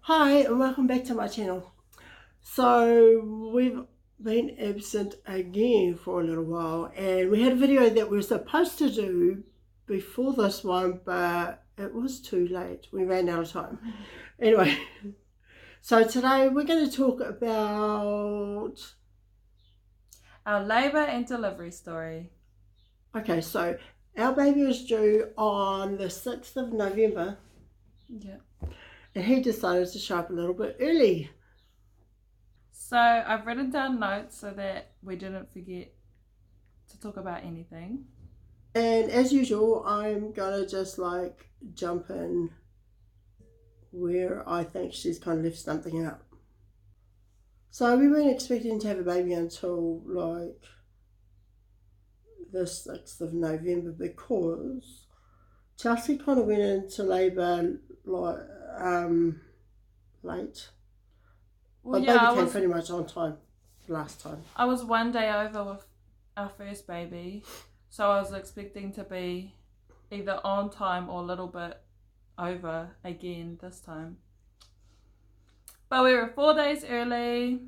Hi and welcome back to my channel. So we've been absent again for a little while, and we had a video that we were supposed to do before this one, but it was too late. We ran out of time. Anyway, so today we're going to talk about our labour and delivery story. Okay, so our baby was due on the 6th of November. Yeah. And he decided to show up a little bit early. So I've written down notes so that we didn't forget to talk about anything. And as usual, I'm gonna just like jump in where I think she's kind of left something out. So we weren't expecting to have a baby until like the 6th of November because Chelsea kind of went into labour like late. Well, My yeah, baby came pretty much on time last time. I was one day over with our first baby, so I was expecting to be either on time or a little bit over again this time. But we were 4 days early.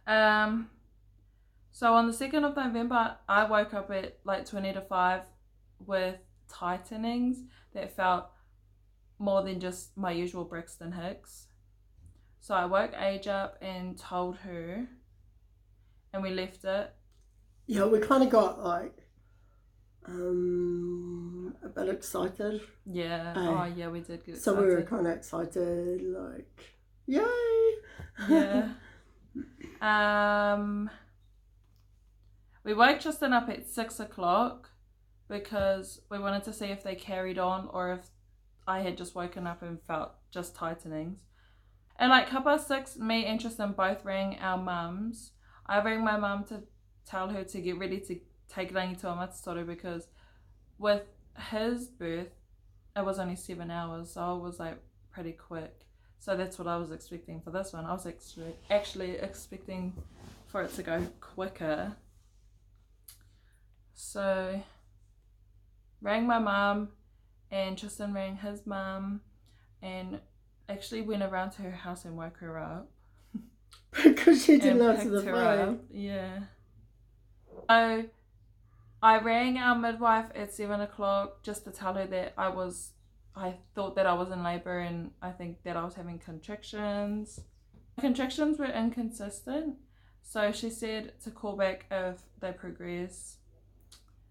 So on the 2nd of November, I woke up at like 20 to 5 with tightenings that felt more than just my usual Brixton Hicks. So I woke Age up and told her, and we left it. Yeah, we kind of got like a bit excited. Yeah. Oh, yeah, we did get So excited. we were kind of excited, like, yay! Yeah. We woke Tristan up at 6 o'clock because we wanted to see if they carried on or if I had just woken up and felt just tightenings. And like 6:30, me and Tristan both rang our mums. I rang my mum to tell her to get ready to take Rangi to a matatoru because with his birth, it was only 7 hours, so it was like pretty quick. So that's what I was expecting for this one. I was actually expecting for it to go quicker. So rang my mum and Tristan rang his mum and actually went around to her house and woke her up. Because she didn't answer the phone. Yeah. So I rang our midwife at 7 o'clock just to tell her that I thought that I was in labour and I think that I was having contractions. Contractions were inconsistent, so she said to call back if they progress.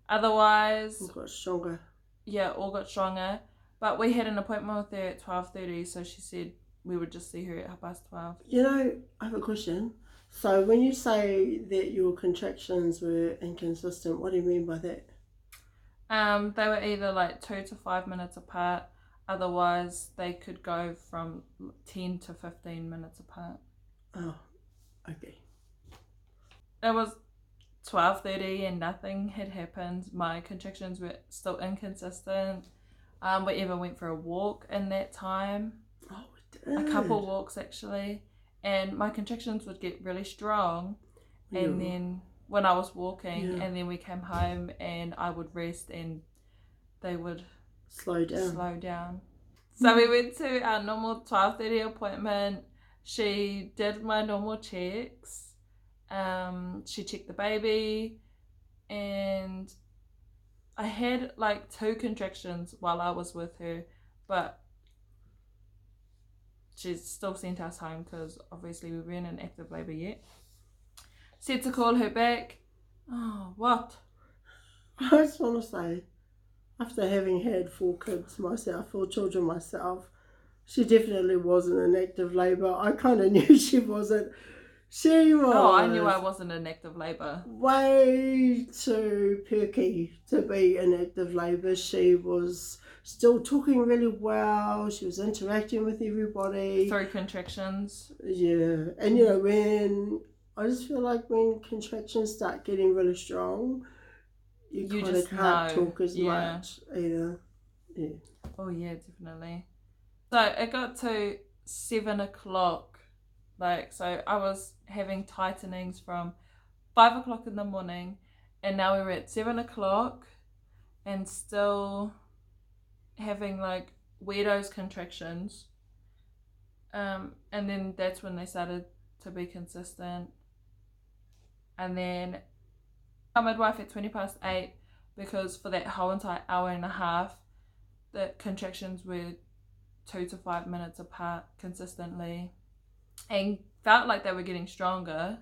Otherwise, All got stronger. Yeah, all got stronger. But we had an appointment with her at 12:30, so she said we would just see her at 12:30. You know, I have a question. So when you say that your contractions were inconsistent, what do you mean by that? They were either like 2 to 5 minutes apart. Otherwise, they could go from 10 to 15 minutes apart. Oh, okay. It was 12:30 and nothing had happened. My contractions were still inconsistent. We even went for a walk in that time. Oh, we did. A couple walks actually. And my contractions would get really strong. And then when I was walking, and then we came home and I would rest and they would slow down. So we went to our normal 12:30 appointment. She did my normal checks. She checked the baby, and I had like 2 contractions while I was with her, but she still sent us home because obviously we weren't in active labour yet. Said to call her back. Oh, what? I just want to say, after having had 4 children myself, she definitely wasn't in active labour. I kind of knew she wasn't. She was. Oh, I knew I wasn't in active labour. Way too perky to be in active labour. She was still talking really well. She was interacting with everybody. Through contractions. Yeah. And you know, when I just feel like when contractions start getting really strong, you kind of can't talk as much either. Yeah. Oh yeah, definitely. So it got to 7 o'clock. So I was having tightenings from 5 o'clock in the morning, and now we were at 7 o'clock and still having like weirdos contractions. And then that's when they started to be consistent. And then our midwife at 8:20 because for that whole entire hour and a half the contractions were 2 to 5 minutes apart consistently and felt like they were getting stronger.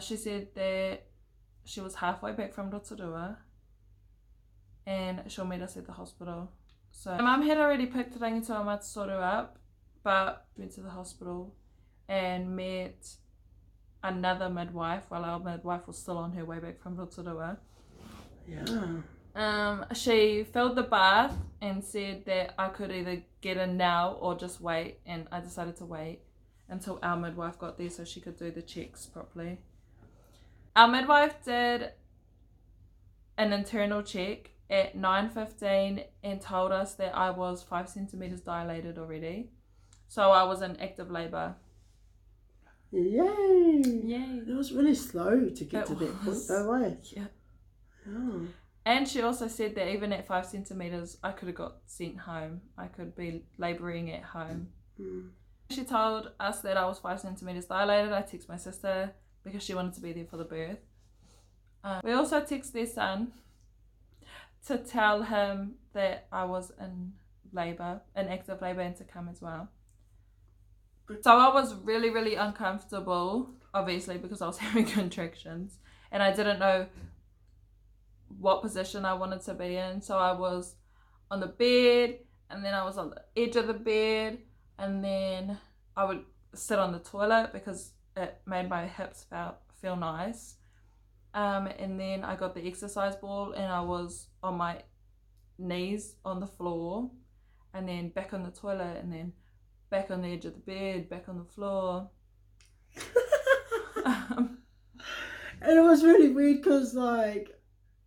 She said that she was halfway back from Rotorua and she'll meet us at the hospital. So my mum had already picked Rangitoa Matsoru up, but went to the hospital and met another midwife while our midwife was still on her way back from Rotorua. Yeah. She filled the bath and said that I could either get in now or just wait, and I decided to wait until our midwife got there so she could do the checks properly. Our midwife did an internal check at 9:15 and told us that I was 5 centimeters dilated already, so I was in active labor. Yay! Yay! It was really slow to get to that point, though, eh? Yeah. Oh. And she also said that even at 5 centimeters, I could have got sent home. I could be labouring at home. She told us that I was 5 centimeters dilated. I texted my sister because she wanted to be there for the birth. We also texted their son to tell him that I was in labour, in active labour, and to come as well. So I was really, really uncomfortable, obviously, because I was having contractions and I didn't know what position I wanted to be in. So I was on the bed, and then I was on the edge of the bed, and then I would sit on the toilet because it made my hips feel nice. And then I got the exercise ball and I was on my knees on the floor, and then back on the toilet, and then back on the edge of the bed, back on the floor. And it was really weird because, like,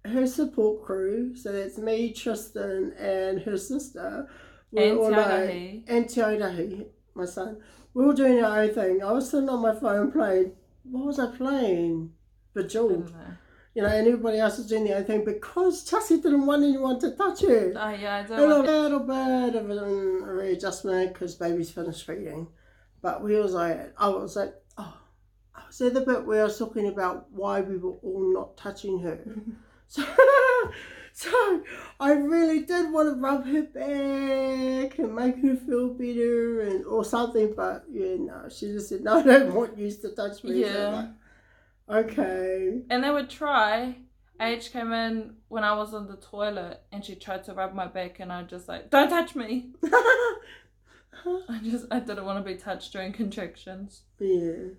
her support crew, so that's me, Tristan, and her sister, and all Tiarahi. and Tiarahi, my son. We were doing our own thing. I was sitting on my phone playing. What was I playing? Bejeweled. You know, and everybody else was doing their own thing because Chassie didn't want anyone to touch her. Oh yeah, I do. A little bit of a readjustment because baby's finished feeding, but I was like, oh, I was at the bit where I was talking about why we were all not touching her. So I really did want to rub her back and make her feel better or something, but yeah, no, she just said, no, I don't want you to touch me. Yeah. So like, okay. And they would try. H came in when I was on the toilet and she tried to rub my back, and I just like, don't touch me. I didn't want to be touched during contractions. Yeah.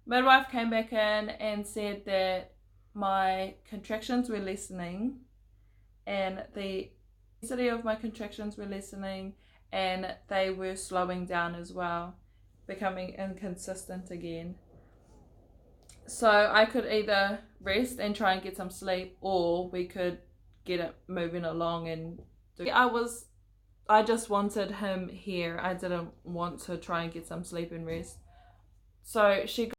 Midwife came back in and said that my contractions were lessening and the intensity of my contractions were lessening, and they were slowing down as well, becoming inconsistent again. So I could either rest and try and get some sleep, or we could get it moving along and do. I just wanted him here. I didn't want to try and get some sleep and rest. So she